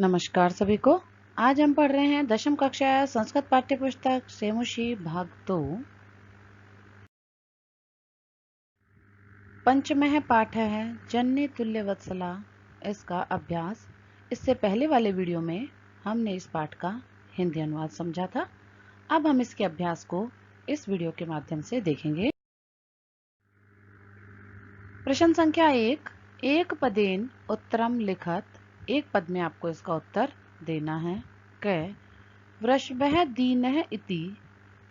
नमस्कार सभी को। आज हम पढ़ रहे हैं दशम कक्षा संस्कृत पाठ्य पुस्तक सेमुषी भाग 2। पंचमः पाठ है जननी तुल्य वत्सला, इसका अभ्यास। इससे पहले वाले वीडियो में हमने इस पाठ का हिंदी अनुवाद समझा था। अब हम इसके अभ्यास को इस वीडियो के माध्यम से देखेंगे। प्रश्न संख्या 1, एक पदेन उत्तरम लिखत। एक पद में आपको इसका उत्तर देना है। क वृषभः दीनः इति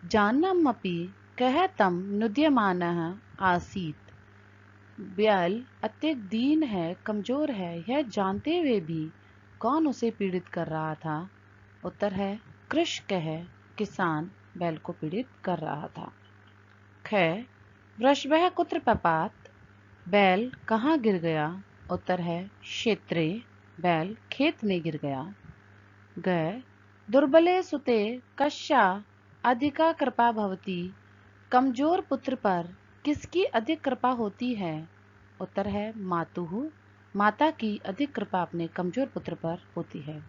जानमपि कः तं नुद्यमानः आसीत्। बैल अत्यधिक दीन है, कमजोर है, यह जानते हुए भी कौन उसे पीड़ित कर रहा था? उत्तर है कृषकः, किसान बैल को पीड़ित कर रहा था। ख वृषभः कुत्र पपात, बैल कहाँ गिर गया? उत्तर है क्षेत्रे, बैल खेत में गिर गया। ग दुर्बले सुते कस्या अधिका कृपा भवती, कमजोर पुत्र पर किसकी अधिक कृपा होती है? उत्तर है मातुः, माता की अधिक कृपा अपने कमजोर पुत्र पर होती है।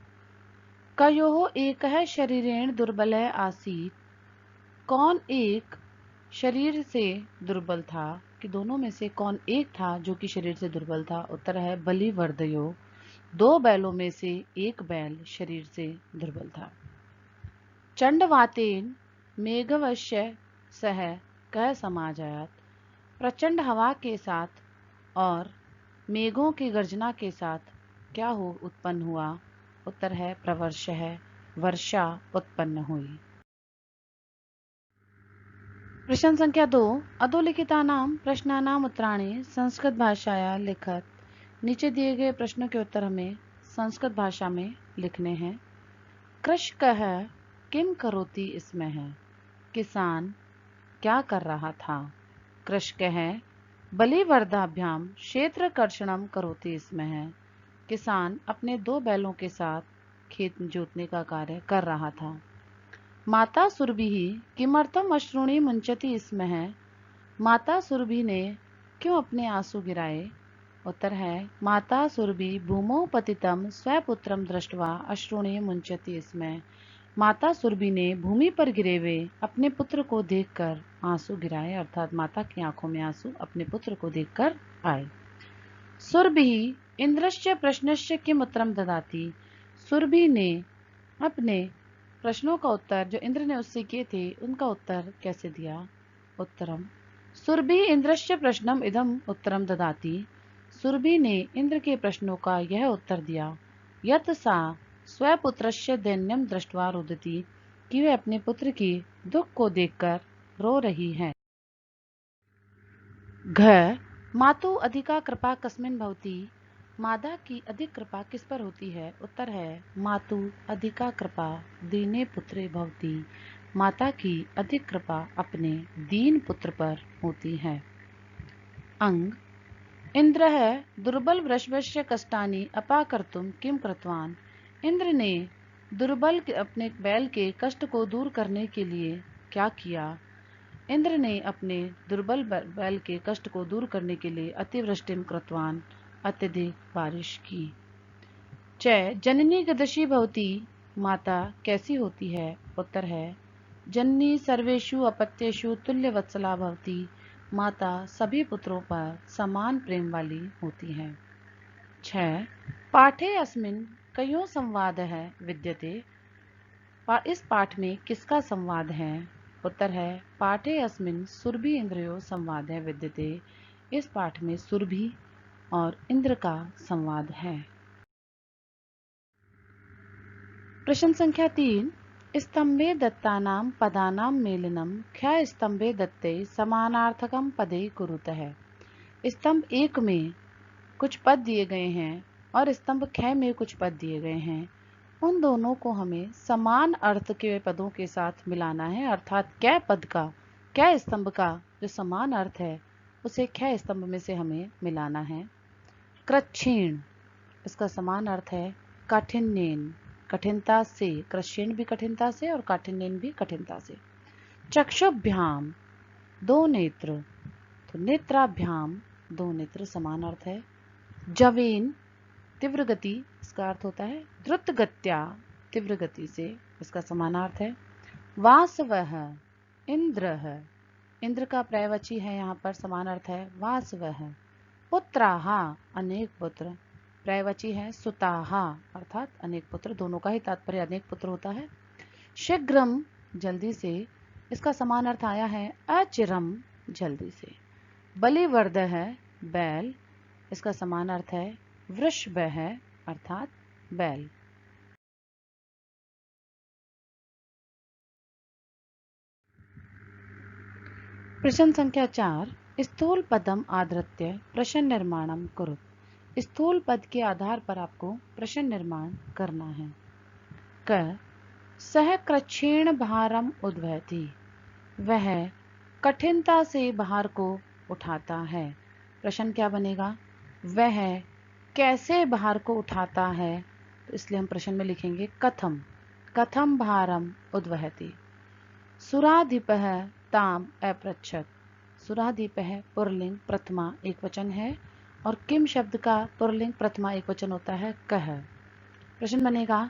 कयोः एकः शरीरेण दुर्बलः आसीत्, कौन एक शरीर से दुर्बल था? कि दोनों में से कौन एक था जो कि शरीर से दुर्बल था? उत्तर है बलिवर्दयो, दो बैलों में से एक बैल शरीर से दुर्बल था। चंडवातेन मेघवश्य सह कह समाजात, प्रचंड हवा के साथ और मेघों की गर्जना के साथ क्या हो उत्पन्न हुआ? उत्तर है प्रवर्षः, वर्षा उत्पन्न हुई। प्रश्न संख्या 2, अधोलिखितानां प्रश्नानाम् उत्तराणि संस्कृत भाषाया लिखत। नीचे दिए गए प्रश्नों के उत्तर हमें संस्कृत भाषा में लिखने हैं। कृषकः किम करोति इसमें है, किसान क्या कर रहा था? कृषकः बलिवर्दाभ्याम क्षेत्रकर्षणम करोति इसमें है, किसान अपने दो बैलों के साथ खेत जोतने का कार्य कर रहा था। माता सुरभिः किमर्थम अश्रूणि मुंचति इसमें है, माता सुरभि ने क्यों अपने आंसू गिराए? उत्तर है माता सुरभि भूमौ पतितम स्वपुत्रम दृष्ट्वा अश्रूणि मुंचति इसमें, माता सुरभि ने भूमि पर गिरे हुए अपने पुत्र को देखकर आंसू गिराए, अर्थात माता की आंखों में आंसू अपने पुत्र को देखकर आए। सुरभि इंद्रश्च प्रश्नश्च किम उत्तरम ददाति, सुरभि ने अपने प्रश्नों का उत्तर जो इंद्र ने उससे किए थे उनका उत्तर कैसे दिया? उत्तरम सुरभि इंद्रश्च प्रश्नम इदम उत्तरम ददाति, सुरभि ने इंद्र के प्रश्नों का यह उत्तर दिया। यत सा स्वपुत्रस्य दैन्यम दृष्ट्वा रुदति, कि वह अपने पुत्र की दुख को देखकर रो रही है। घ मातु अधिका कृपा कस्मिन् भवति, माता की अधिक कृपा किस पर होती है? उत्तर है मातु अधिका कृपा दीने पुत्रे भवति, माता की अधिक कृपा अपने दीन पुत्र पर होती है। अंग इंद्रः दुर्बल वृषभस्य कष्टानि अपाकर्तुं किम कृतवान्, इंद्र ने दुर्बल अपने बैल के कष्ट को दूर करने के लिए क्या किया? इंद्र ने अपने दुर्बल बैल के कष्ट को दूर करने के लिए अतिवृष्टिम कृतवान, अत्यधिक बारिश की। च जननी कीदृशी भवति, माता कैसी होती है? उत्तर है जननी सर्वेषु अपत्येषु तुल्य वत्सला भवति, माता सभी पुत्रों पर समान प्रेम वाली होती है। 6 पाठे अस्मिन् कयो संवाद है विद्यते, इस पाठ में किसका संवाद है? उत्तर है पाठे अस्मिन् सुरभि इंद्रयो संवाद है विद्यते, इस पाठ में सुरभि और इंद्र का संवाद है। प्रश्न संख्या 3, स्तंभे दत्तानां पदानां मेलनम ख्या स्तंभे दत्ते समानार्थकम पदे कुरुतः। स्तंभ 1 में कुछ पद दिए गए हैं और स्तंभ ख में कुछ पद दिए गए हैं, उन दोनों को हमें समान अर्थ के पदों के साथ मिलाना है, अर्थात कै पद का, कै स्तंभ का जो समान अर्थ है उसे ख स्तंभ में से हमें मिलाना है। कृच्छीण, इसका समान अर्थ है काठिन्येन, कठिनता से, कृच्छीण भी कठिनता से और काठिन्येन भी कठिनता से। चक्षुभ्याम, दो नेत्र, तो नेत्राभ्याम, दो नेत्र समान अर्थ है। जवेन, तीव्र गति, इसका अर्थ होता है द्रुत गत्या, तीव्र गति से, इसका समानार्थ है। वासवः, इंद्रः, इंद्र का पर्यायवाची है, यहाँ पर समान अर्थ है वासवः। पुत्राः, अनेक पुत्र, पर्यायवाची है सुताः, अर्थात अनेक पुत्र, दोनों का ही तात्पर्य अनेक पुत्र होता है। शीघ्रम, जल्दी से, इसका समान अर्थ आया है अचिरम, जल्दी से। बलिवर्दः, बैल, इसका समान अर्थ है वृषभः, अर्थात बैल। प्रश्न संख्या 4, स्थूल पदम आधृत्य प्रश्न निर्माणम कुरुत। स्थूल पद के आधार पर आपको प्रश्न निर्माण करना है। क, सह कृच्छेण भारम उद्वहति, वह कठिनता से भार को उठाता है। प्रश्न क्या बनेगा, वह कैसे भार को उठाता है, तो इसलिए हम प्रश्न में लिखेंगे कथम, कथम भारम उद्वहति। सुराधिपः ताम अपृच्छत, सुराधिपः पुरलिंग प्रथमा एकवचन है और किम शब्द का पुरलिंग प्रथमा एकवचन होता है कह। प्रश्न बनेगा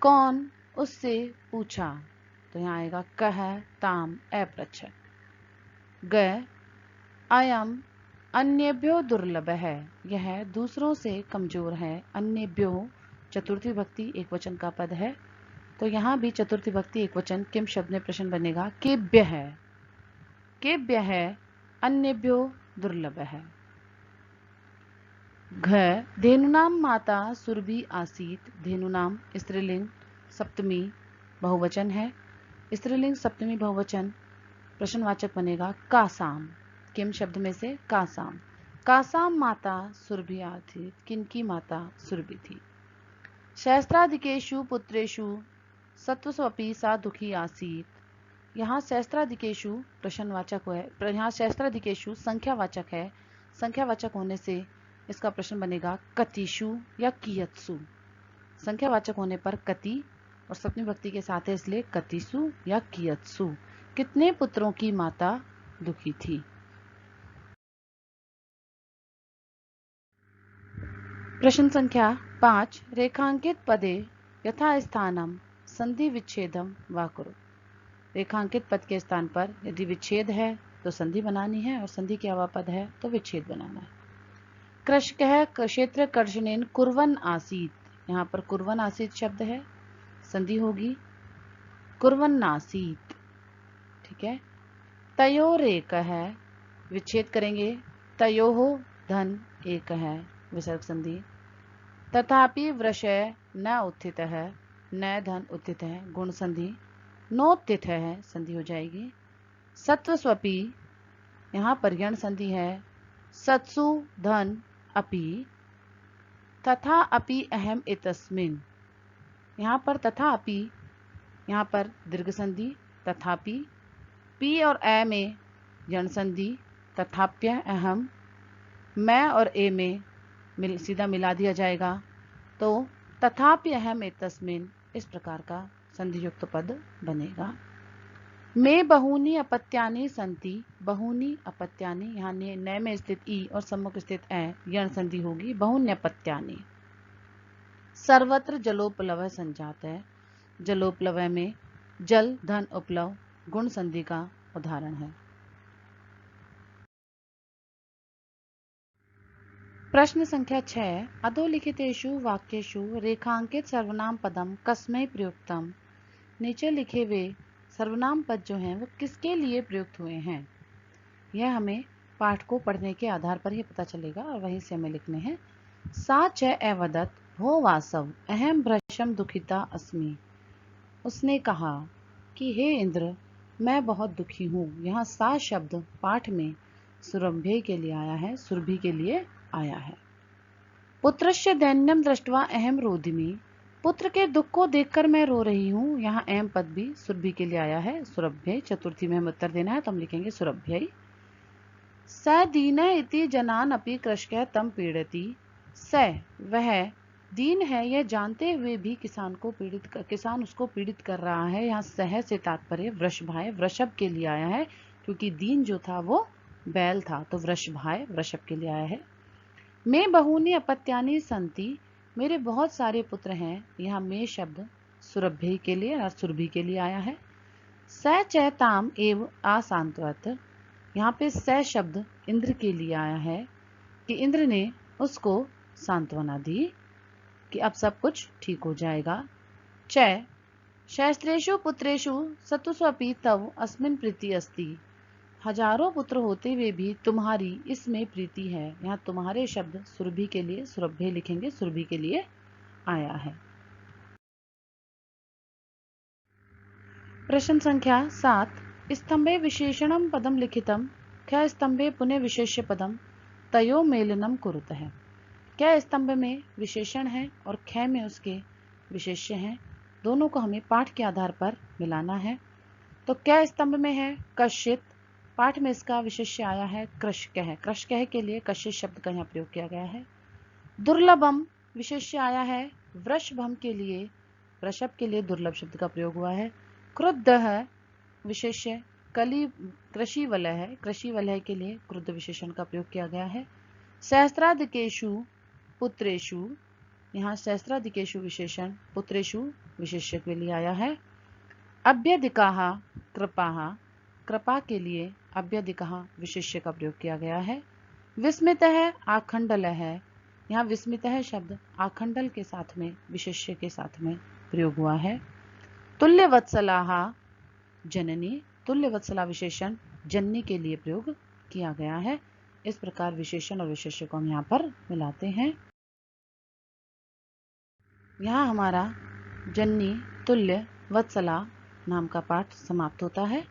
कौन उससे पूछा, तो यहाँ आएगा कह ताम अपृच्छत। ग, अयम अन्येभ्यो दुर्लभ है, यह दूसरों से कमजोर है। अन्येभ्यो चतुर्थी विभक्ति एकवचन का पद है, तो यहाँ भी चतुर्थी विभक्ति एकवचन किम शब्द में प्रश्न बनेगा केभ्य है, केभ्य है अन्येभ्यो दुर्लभ है। घ, धेनुनाम माता सुरभि आसीत, धेनुनाम स्त्रीलिंग सप्तमी बहुवचन है, स्त्रीलिंग सप्तमी बहुवचन प्रश्नवाचक बनेगा कासाम, किम शब्द में से कासाम। कासाम माता सुरभि आसीत, किनकी माता सुरभि थी। सहस्त्राधिकेषु पुत्रेषु सत्वस्वपि सा दुखी आसीत, यहाँ सहस्त्राधिकेषु प्रश्नवाचक है, यहाँ सहस्त्राधिकेषु संख्यावाचक है, संख्यावाचक होने से इसका प्रश्न बनेगा कतिषु या कियत्सु। संख्यावाचक होने पर कति और सप्तमी विभक्ति के साथ है, इसलिए कतिसु या कियत्सु, कितने पुत्रों की माता दुखी थी। प्रश्न संख्या 5, रेखांकित पदे यथा स्थानम संधि विच्छेदम वा कुरु। रेखांकित पद के स्थान पर यदि विच्छेद है तो संधि बनानी है और संधि के अलावा पद है तो विच्छेद बनाना है। कृषकः क्षेत्र कर्षणेन कुर्वन् आसीत, यहाँ पर कुर्वन् आसीत शब्द है, संधि होगी कुर्वन्नासीत, ठीक है। तयोरेक है, विच्छेद करेंगे तयोः धन एक है, विसर्ग संधि। तथापि वृषय न उत्थित है, न धन उत्थित है, गुण संधि। नोत्थित है, संधि हो जाएगी। सत्वस्वपि, यहाँ पर यण संधि है, सत्सु धन अपि। तथा अपि अहम एतस्मिन्, यहाँ पर तथा अपि, यहाँ पर दीर्घ संधि तथापि, पी और ए में यण संधि तथाप्य अहम, मैं और ए में सीधा मिला दिया जाएगा, तो तथापि अहम एतस्मिन्, इस प्रकार का संधि युक्त पद बनेगा। मे बहूनि अपत्यानि सन्ति, बहूनि अपत्यानि, यहाँ न में स्थित ई और सम्मुख स्थित ए यण संधि होगी बहून्यपत्यानि। सर्वत्र जलोपलव संजात है, जलोपलव में जल धन उपलव गुण संधि का उदाहरण है। प्रश्न संख्या 6, अधोलिखितेषु वाक्येषु रेखांकित सर्वनाम पदम कस्मै प्रयुक्तम। नीचे लिखे हुए सर्वनाम पद जो हैं वो किसके लिए प्रयुक्त हुए हैं, यह हमें पाठ को पढ़ने के आधार पर ही पता चलेगा और वहीं से हमें लिखने हैं। सा च अवदत् भो वासव अहम भ्रशम दुखिता अस्मि, उसने कहा कि हे इंद्र मैं बहुत दुखी हूँ। यहाँ सा शब्द पाठ में सुरभ्य के लिए आया है, सुरभि के लिए आया है। पुत्रस्य दैन्यम दृष्ट्वा अहम रोदिमि, पुत्र के दुख को देखकर मैं रो रही हूँ। यहाँ अहम पद भी सुरभि के लिए आया है, सुरभ्य। चतुर्थी में हम उत्तर देना है तो हम लिखेंगे सुरभ्य। स दीन इति जनान अपि कृषकः तम पीड़ति, स वह दीन है यह जानते हुए भी किसान उसको पीड़ित कर रहा है। यहाँ सह से तात्पर्य वृषभाय, वृषभ के लिए आया है, क्योंकि दीन जो था वो बैल था, तो वृषभाय वृषभ के लिए आया है। मैं बहूनि अपत्यानि संति, मेरे बहुत सारे पुत्र हैं। यहाँ में शब्द सुरभि के लिए और सुरभि के लिए आया है। स चैताम एव आसांत्वत, यहाँ पे स शब्द इंद्र के लिए आया है कि इंद्र ने उसको सांत्वना दी कि अब सब कुछ ठीक हो जाएगा। च सहस्त्रेषु पुत्रेषु सतुष्वपि तव अस्मिन् प्रीति अस्ति, हजारों पुत्र होते हुए भी तुम्हारी इसमें प्रीति है। यहाँ तुम्हारे शब्द सुरभि के लिए सुरभ्य लिखेंगे, सुरभि के लिए आया है। प्रश्न संख्या 7, स्तंभे विशेषणम पदम लिखितम ख स्तंभे पुनः विशेष्य पदम तयो मेलनम कुरुतः। क्या स्तंभ में विशेषण है और ख में उसके विशेष्य हैं, दोनों को हमें पाठ के आधार पर मिलाना है। तो क्या स्तंभ में है कश्चित, पाठ में इसका विशेष्य आया है कृशकः, कृशकः के लिए कश्चित शब्द का यहाँ प्रयोग किया गया है। दुर्लभम विशेष्य आया है वृषभम के लिए, वृषभ के लिए दुर्लभ शब्द का प्रयोग हुआ है। क्रुद्धः विशेष्य कृषि वलय है, कृषि वलय के लिए क्रुद्ध विशेषण का प्रयोग किया गया है। सहस्त्राधिकेषु पुत्रेषु, यहाँ सहस्त्राधिकेषु विशेषण पुत्रेषु विशेष्य के लिए आया है। अभ्यधिकाः कृपाः, कृपा के लिए अभ्यधिकाः विशेष्य का प्रयोग किया गया है। विस्मितः आखंडलः, यहाँ विस्मितः शब्द आखंडल के साथ में विशेष्य के साथ में प्रयोग हुआ है। तुल्यवत्सलाः जननी, तुल्यवत्सला विशेषण जननी के लिए प्रयोग किया गया है। इस प्रकार विशेषण और विशेष्य को हम यहाँ पर मिलाते हैं। यहाँ हमारा जननी तुल्य वत्सला नाम का पाठ समाप्त होता है।